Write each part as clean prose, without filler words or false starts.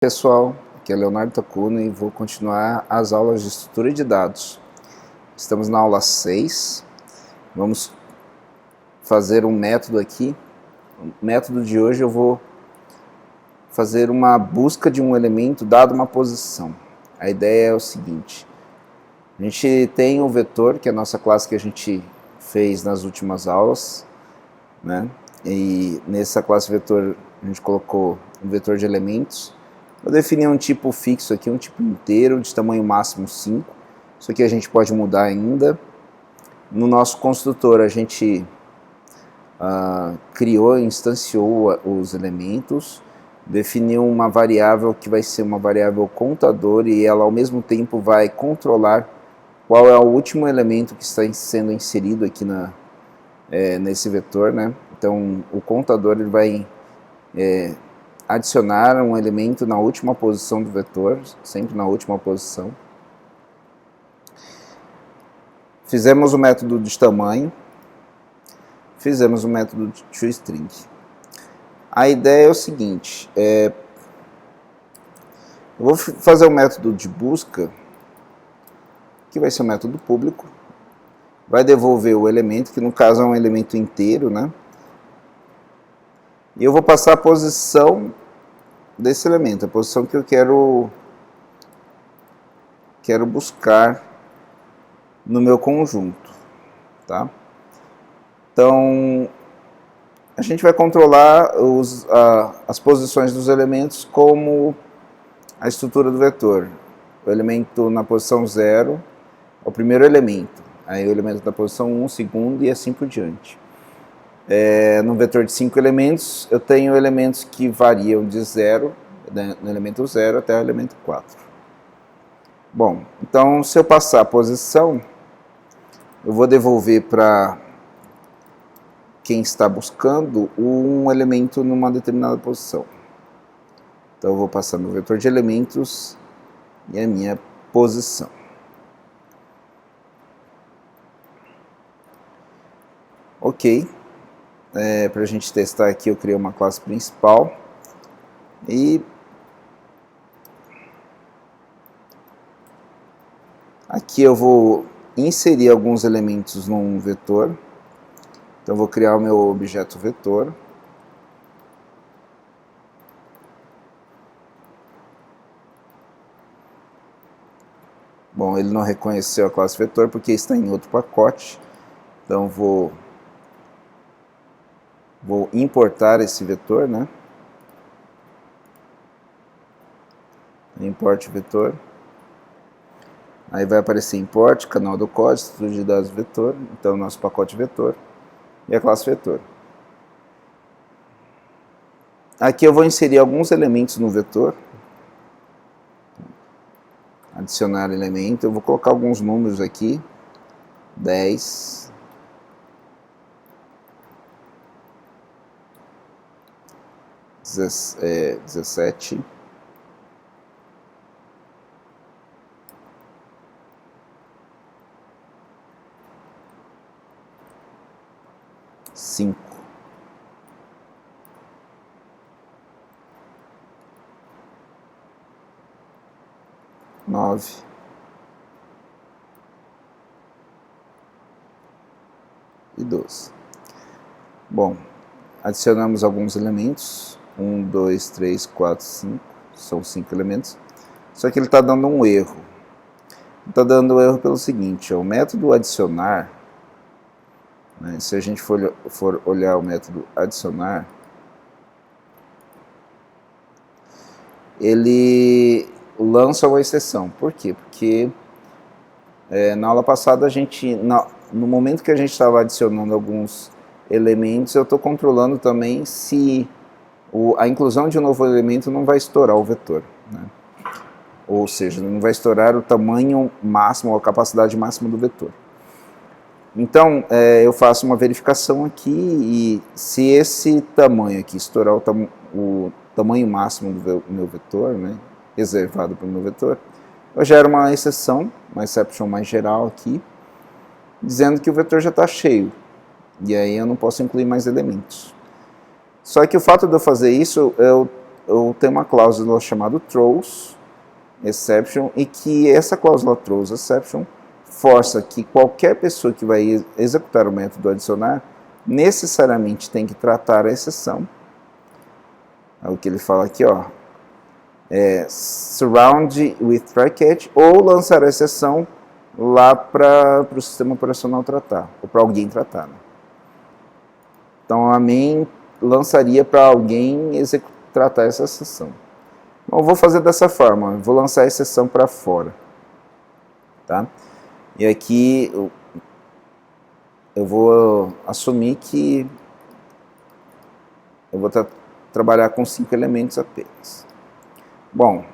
Pessoal, aqui é Leonardo Tacuno e vou continuar as aulas de estrutura de dados. Estamos na aula 6, vamos fazer um método aqui. O método de hoje eu vou fazer uma busca de um elemento dado uma posição. A ideia é o seguinte: a gente tem o vetor, que é a nossa classe que a gente fez nas últimas aulas, né? E nessa classe vetor a gente colocou um vetor de elementos. Eu defini um tipo fixo aqui, um tipo inteiro, de tamanho máximo 5. Isso aqui a gente pode mudar ainda. No nosso construtor a gente criou, instanciou os elementos, definiu uma variável que vai ser uma variável contador e ela ao mesmo tempo vai controlar qual é o último elemento que está sendo inserido aqui nesse vetor, né? Então o contador ele vai adicionar um elemento na última posição do vetor, sempre na última posição. Fizemos o método de tamanho, fizemos o método de toString. A ideia é o seguinte, eu vou fazer o método de busca, que vai ser um método público, vai devolver o elemento, que no caso é um elemento inteiro, né? E eu vou passar a posição desse elemento, a posição que eu quero buscar no meu conjunto, tá? Então, a gente vai controlar as posições dos elementos como a estrutura do vetor. O elemento na posição 0 é o primeiro elemento, aí o elemento na posição 1, segundo e assim por diante. No vetor de 5 elementos, eu tenho elementos que variam de 0, no elemento 0 até o elemento 4. Bom, então se eu passar a posição, eu vou devolver para quem está buscando um elemento numa determinada posição. Então eu vou passar meu vetor de elementos e a minha posição. Ok. Para a gente testar aqui, eu criei uma classe principal e aqui eu vou inserir alguns elementos num vetor. Então eu vou criar o meu objeto vetor. Bom, ele não reconheceu a classe vetor porque está em outro pacote. Então vou importar esse vetor, né? Import vetor. Aí vai aparecer import, canal do código, estrutura de dados vetor, então nosso pacote vetor e a classe vetor. Aqui eu vou inserir alguns elementos no vetor. Adicionar elemento, eu vou colocar alguns números aqui, 10, 17, 5, 9, 12. Bom, adicionamos alguns elementos, 1, 2, 3, 4, 5, são 5 elementos, só que ele está dando um erro. Está dando erro pelo seguinte, o método adicionar, né, se a gente for olhar o método adicionar, ele lança uma exceção. Por quê? Porque na aula passada, no momento que a gente estava adicionando alguns elementos, eu estou controlando também se a inclusão de um novo elemento não vai estourar o vetor, né? Ou seja, não vai estourar o tamanho máximo, ou a capacidade máxima do vetor. Então, eu faço uma verificação aqui e se esse tamanho aqui estourar o tamanho máximo do meu vetor, né, reservado para o meu vetor, eu gero uma exceção, uma exception mais geral aqui, dizendo que o vetor já está cheio, e aí eu não posso incluir mais elementos. Só que o fato de eu fazer isso, eu eu tenho uma cláusula chamada throws exception, e que essa cláusula throws exception força que qualquer pessoa que vai executar o método adicionar necessariamente tem que tratar a exceção. É o que ele fala aqui, ó, surround with try catch, ou lançar a exceção lá para o sistema operacional tratar, ou para alguém tratar, né? Então a main lançaria para alguém tratar essa exceção. Então eu vou fazer dessa forma, vou lançar a exceção para fora, tá? E aqui eu vou assumir que eu vou trabalhar com 5 elementos apenas. Bom,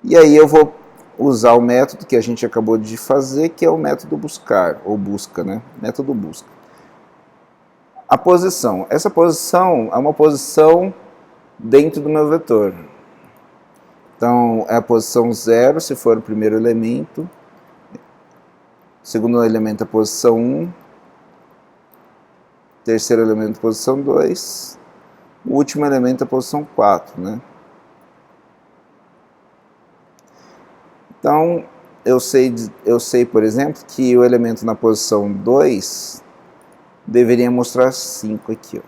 e aí eu vou usar o método que a gente acabou de fazer, que é o método buscar, ou busca, né? Método busca. A posição. Essa posição é uma posição dentro do meu vetor. Então, é a posição 0, se for o primeiro elemento. O segundo elemento é a posição 1. Terceiro elemento é a posição 2. O último elemento é a posição 4, né? Então, eu sei, por exemplo, que o elemento na posição 2 deveria mostrar 5 aqui, ó.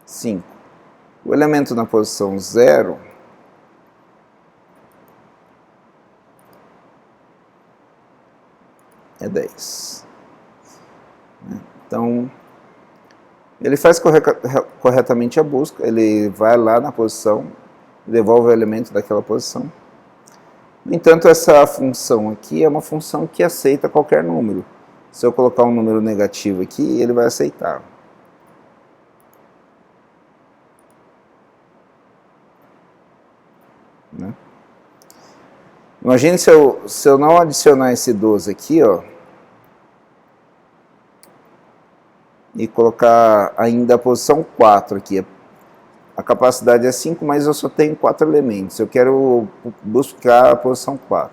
5. O elemento na posição 0 é 10. Então, ele faz corretamente a busca, ele vai lá na posição, devolve o elemento daquela posição. No entanto, essa função aqui é uma função que aceita qualquer número. Se eu colocar um número negativo aqui, ele vai aceitar. Né? Imagine se eu não adicionar esse 12 aqui, ó, e colocar ainda a posição 4 aqui. A capacidade é 5, mas eu só tenho 4 elementos. Eu quero buscar a posição 4.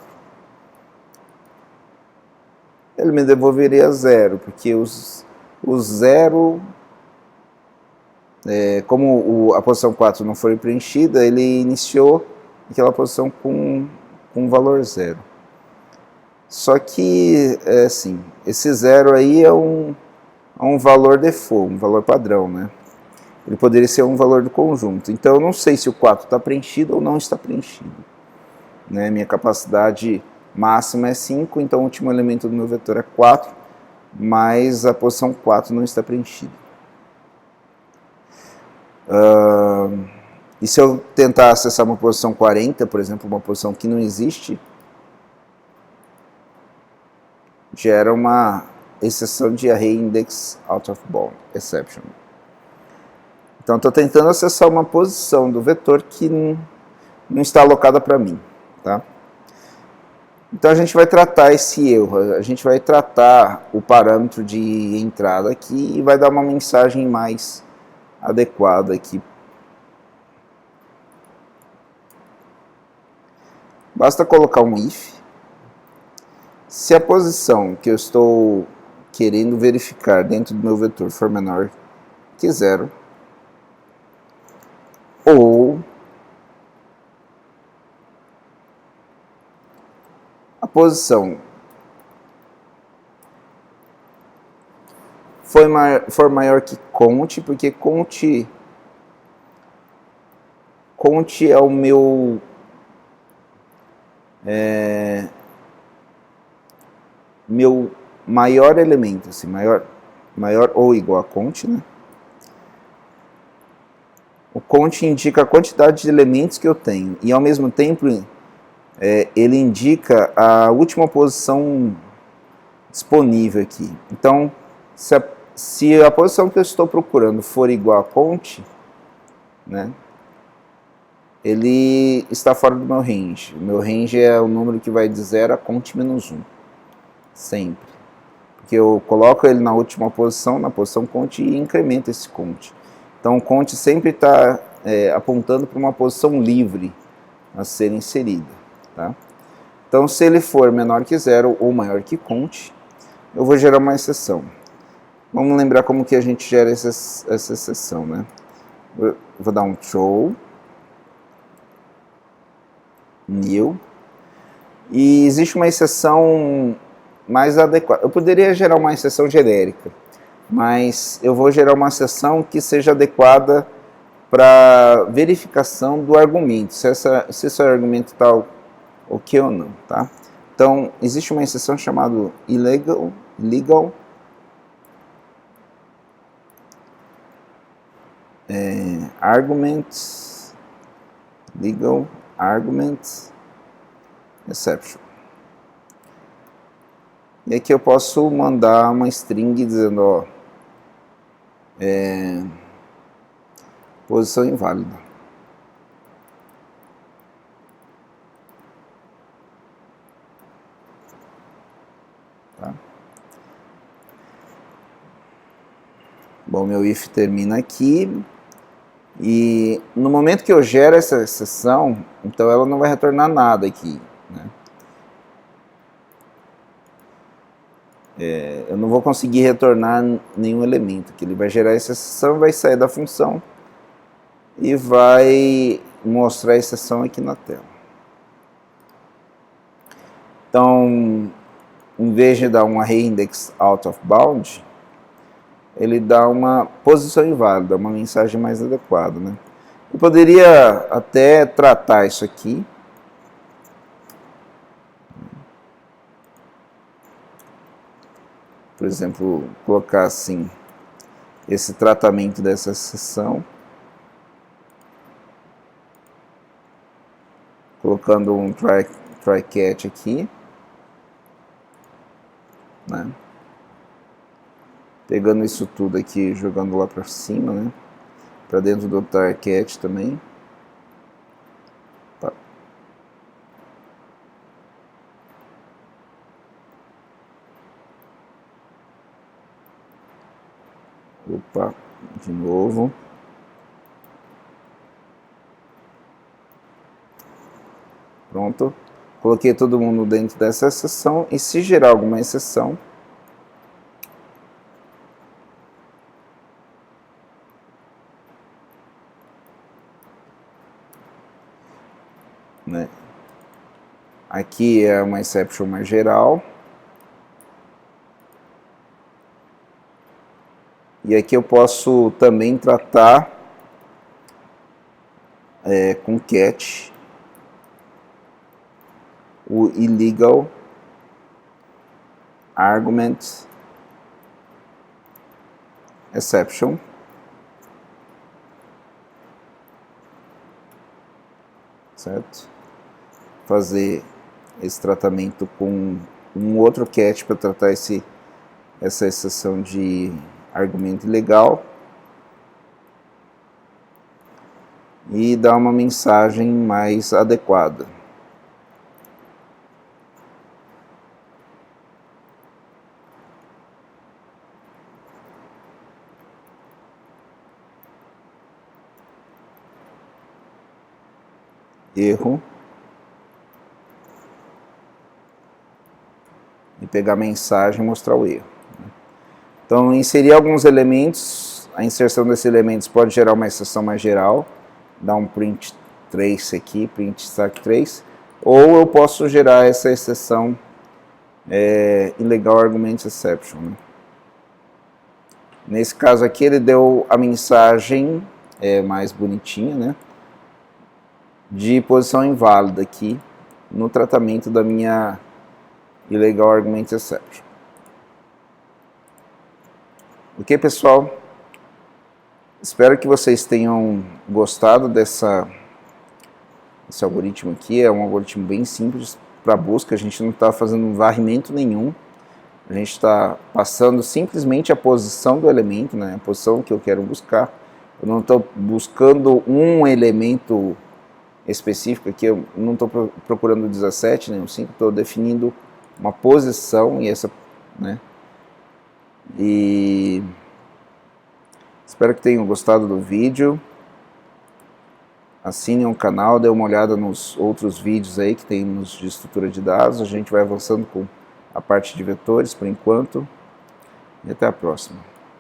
Ele me devolveria 0, porque o 0, como a posição 4 não foi preenchida, ele iniciou aquela posição com um valor 0. Só que, assim, esse 0 aí é um valor default, um valor padrão, né? Ele poderia ser um valor do conjunto. Então eu não sei se o 4 está preenchido ou não está preenchido, né? Minha capacidade máxima é 5, então o último elemento do meu vetor é 4, mas a posição 4 não está preenchida. E se eu tentar acessar uma posição 40, por exemplo, uma posição que não existe, gera uma exceção de array index out of bound exception. Então, estou tentando acessar uma posição do vetor que não está alocada para mim, tá? Então, a gente vai tratar esse erro, a gente vai tratar o parâmetro de entrada aqui e vai dar uma mensagem mais adequada aqui. Basta colocar um if. Se a posição que eu estou querendo verificar dentro do meu vetor for menor que 0, ou a posição for maior que count, porque count é o meu maior elemento, assim, maior ou igual a count, né? O count indica a quantidade de elementos que eu tenho e, ao mesmo tempo, ele indica a última posição disponível aqui. Então, se a posição que eu estou procurando for igual a count, né, ele está fora do meu range. O meu range é o número que vai de 0 a count menos 1, sempre. Porque eu coloco ele na última posição, na posição count, e incremento esse count. Então, o count sempre está apontando para uma posição livre a ser inserida. Tá? Então, se ele for menor que 0 ou maior que count, eu vou gerar uma exceção. Vamos lembrar como que a gente gera essa exceção, né? Eu vou dar um throw new, e existe uma exceção mais adequada. Eu poderia gerar uma exceção genérica, mas eu vou gerar uma exceção que seja adequada para verificação do argumento, se esse argumento está ok ou não, tá? Então, existe uma exceção chamada illegal arguments, legal arguments exception. E aqui eu posso mandar uma string dizendo, ó, posição inválida. Tá? Bom, meu if termina aqui. E no momento que eu gero essa exceção, então ela não vai retornar nada aqui, né? Eu não vou conseguir retornar nenhum elemento, que ele vai gerar essa exceção, vai sair da função e vai mostrar a exceção aqui na tela. Então, em vez de dar um array index out of bound, ele dá uma posição inválida, uma mensagem mais adequada, né? Eu poderia até tratar isso aqui. Por exemplo, colocar assim, esse tratamento dessa exceção. Colocando um try catch aqui, né? Pegando isso tudo aqui, jogando lá para cima, né? Para dentro do try catch também. Tá. Opa, de novo. Pronto. Coloquei todo mundo dentro dessa exceção, e se gerar alguma exceção, né? Aqui é uma exception mais geral. E aqui eu posso também tratar com catch o illegal argument exception. Certo? Fazer esse tratamento com um outro catch para tratar essa exceção de argumento ilegal e dar uma mensagem mais adequada. Erro. E pegar a mensagem e mostrar o erro. Então, inserir alguns elementos, a inserção desses elementos pode gerar uma exceção mais geral, dar um print trace aqui, print stack trace, ou eu posso gerar essa exceção illegal argument exception, né? Nesse caso aqui ele deu a mensagem mais bonitinha, né, de posição inválida aqui no tratamento da minha illegal argument exception. Ok, pessoal? Espero que vocês tenham gostado desse algoritmo aqui. É um algoritmo bem simples para busca, a gente não está fazendo varrimento nenhum. A gente está passando simplesmente a posição do elemento, né, a posição que eu quero buscar. Eu não estou buscando um elemento específico aqui, eu não estou procurando o 17, nem o 5, estou definindo uma posição e essa, né? E espero que tenham gostado do vídeo. Assinem o canal, dê uma olhada nos outros vídeos aí que temos de estrutura de dados. A gente vai avançando com a parte de vetores por enquanto. E até a próxima.